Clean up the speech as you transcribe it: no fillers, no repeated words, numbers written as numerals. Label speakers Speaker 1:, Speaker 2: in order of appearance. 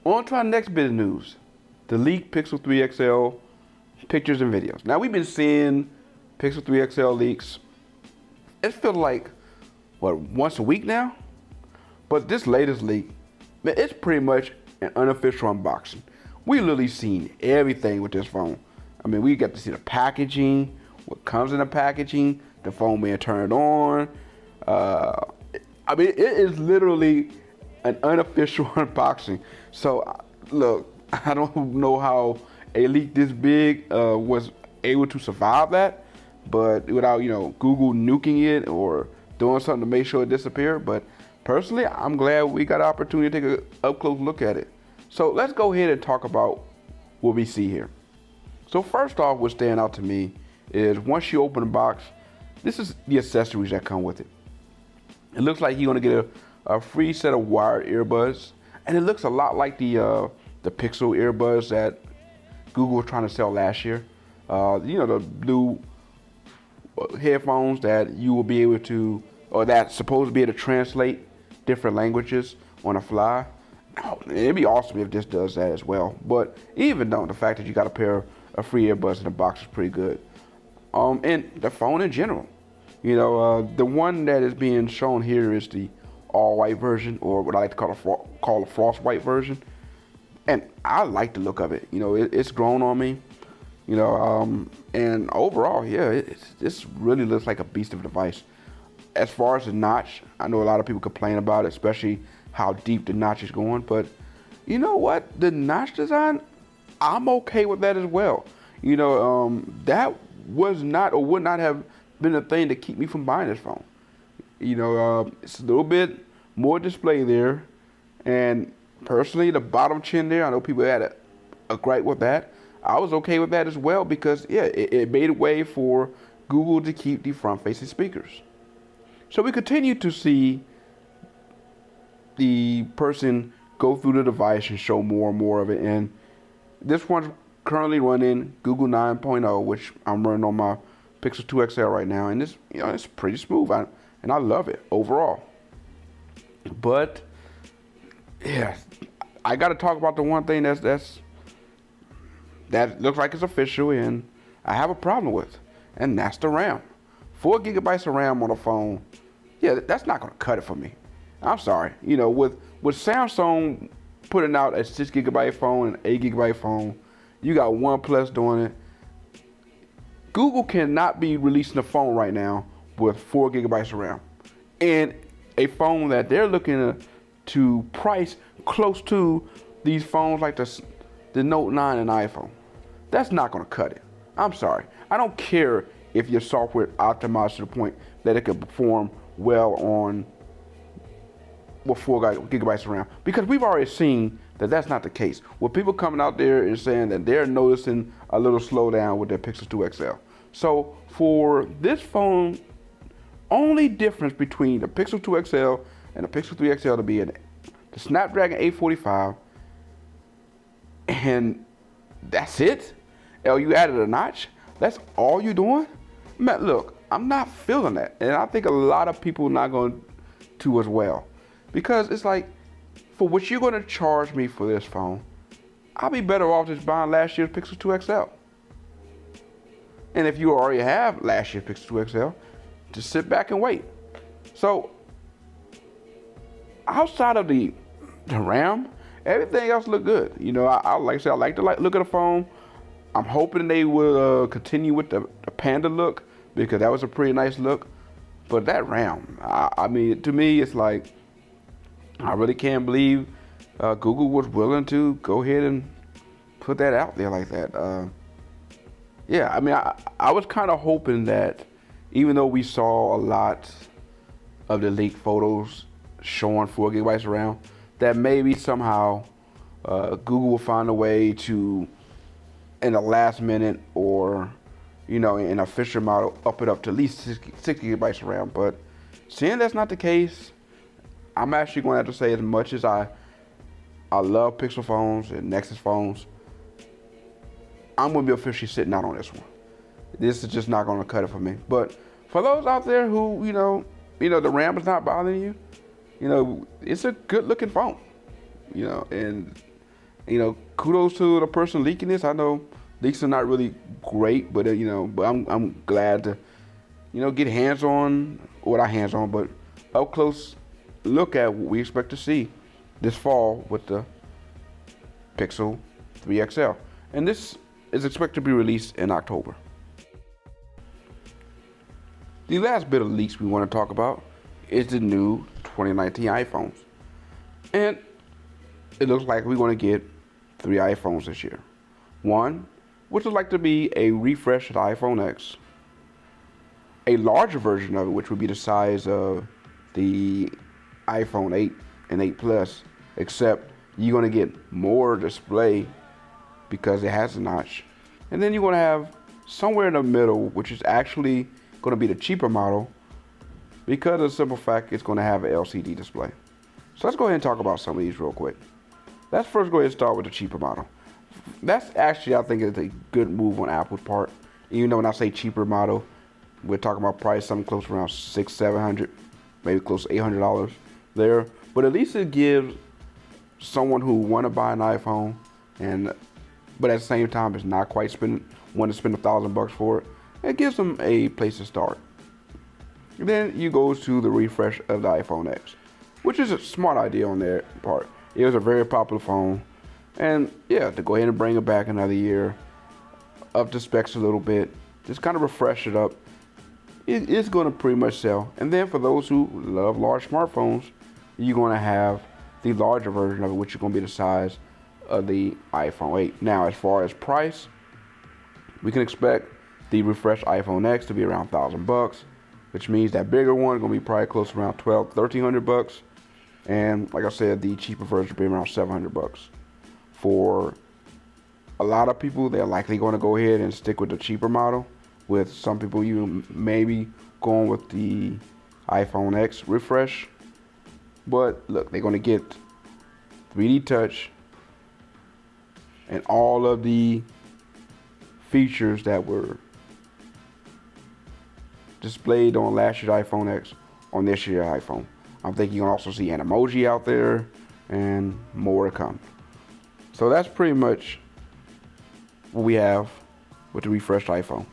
Speaker 1: On to our next bit of news. The leaked Pixel 3 XL pictures and videos. Now, we've been seeing Pixel 3 XL leaks. It feels like, what, once a week now? But this latest leak, man, it's pretty much an unofficial unboxing. We literally seen everything with this phone. I mean, we got to see the packaging, what comes in the packaging, the phone being turned on. I mean, it is literally an unofficial unboxing. So, look, I don't know how a leak this big was able to survive that, but without, Google nuking it or doing something to make sure it disappeared. But personally, I'm glad we got an opportunity to take a up-close look at it. So let's go ahead and talk about what we see here. So first off, what's standing out to me is once you open the box, this is the accessories that come with it. It looks like you're gonna get a free set of wired earbuds, and it looks a lot like the Pixel earbuds that Google was trying to sell last year. The blue headphones that you will be able to, or that's supposed to be able to translate different languages on the fly. Oh, it'd be awesome if this does that as well. But even though the fact that you got a pair of free earbuds in the box is pretty good. And the phone in general. The one that is being shown here is the all-white version, or what I like to call a frost-white version. And I like the look of it. It's grown on me. And overall, yeah, this really looks like a beast of a device. As far as the notch, I know a lot of people complain about it, especially how deep the notch is going. But you know what? The notch design, I'm okay with that as well. That was not or would not have been a thing to keep me from buying this phone. It's a little bit more display there. And personally, the bottom chin there, I know people had a gripe with that. I was okay with that as well because, yeah, it made a way for Google to keep the front-facing speakers. So we continue to see the person go through the device and show more and more of it. And this one's currently running Google 9.0, which I'm running on my Pixel 2 XL right now. And it's pretty smooth, and I love it overall. But, yeah, I got to talk about the one thing that looks like it's official and I have a problem with, and that's the RAM. 4 gigabytes of RAM on a phone, yeah, that's not gonna cut it for me. I'm sorry. With Samsung putting out a 6 gigabyte phone and 8 gigabyte phone, you got OnePlus doing it. Google cannot be releasing a phone right now with 4 gigabytes of RAM and a phone that they're looking to price close to these phones like the Note 9 and iPhone. That's not going to cut it. I'm sorry. I don't care if your software optimized to the point that it can perform well on with 4 gigabytes of RAM, because we've already seen that that's not the case. With people coming out there and saying that they're noticing a little slowdown with their Pixel 2 XL. So for this phone, only difference between the Pixel 2 XL and the Pixel 3 XL to be the Snapdragon 845, and that's it? You added a notch? That's all you doing? Man, look, I'm not feeling that. And I think a lot of people are not going to as well. Because it's like, for what you're going to charge me for this phone, I'll be better off just buying last year's Pixel 2 XL. And if you already have last year's Pixel 2 XL, just sit back and wait. So, outside of the RAM, everything else look good. I like the look of the phone. I'm hoping they will continue with the Panda look, because that was a pretty nice look. But that RAM, I mean, to me, it's like, I really can't believe Google was willing to go ahead and put that out there like that. Yeah, I mean, I was kind of hoping that, even though we saw a lot of the leaked photos showing 4 gigabytes of RAM, that maybe somehow Google will find a way to, in the last minute or, in an official model, up it up to at least 6 gigabytes of RAM. But seeing that's not the case, I'm actually going to have to say, as much as I love Pixel phones and Nexus phones, I'm going to be officially sitting out on this one. This is just not going to cut it for me. But for those out there who, the RAM is not bothering you, it's a good looking phone, and kudos to the person leaking this. I know leaks are not really great, but but I'm glad to, get hands-on, or not hands-on, but up close look at what we expect to see this fall with the Pixel 3 XL. And this is expected to be released in October. The last bit of leaks we want to talk about is the new 2019 iPhones. And it looks like we're going to get 3 iPhones this year. One, which would like to be a refresh of the iPhone X. A larger version of it, which would be the size of the iPhone 8 and 8 Plus, except you're going to get more display because it has a notch. And then you're going to have somewhere in the middle, which is actually going to be the cheaper model, because of the simple fact it's going to have an LCD display. So let's go ahead and talk about some of these real quick. Let's first go ahead and start with the cheaper model. That's actually, I think, is a good move on Apple's part. Even though when I say cheaper model, we're talking about price something close to around $600-700, maybe close to $800 there. But at least it gives someone who want to buy an iPhone, but at the same time is not quite want to spend $1,000 for it. It gives them a place to start. And then you go to the refresh of the iPhone X, which is a smart idea on their part. It was a very popular phone, and yeah, to go ahead and bring it back another year, up the specs a little bit, just kind of refresh it up, it's going to pretty much sell. And then for those who love large smartphones, you're going to have the larger version of it, which is going to be the size of the iPhone 8. Now, as far as price, we can expect the refreshed iPhone X to be around $1,000, which means that bigger one is going to be probably close to around $1,300. And like I said, the cheaper version will be around $700. For a lot of people, they're likely going to go ahead and stick with the cheaper model. With some people, you maybe going with the iPhone X refresh. But look, they're going to get 3D touch and all of the features that were displayed on last year's iPhone X on this year's iPhone. I'm thinking you can also see an emoji out there and more to come. So that's pretty much what we have with the refreshed iPhones.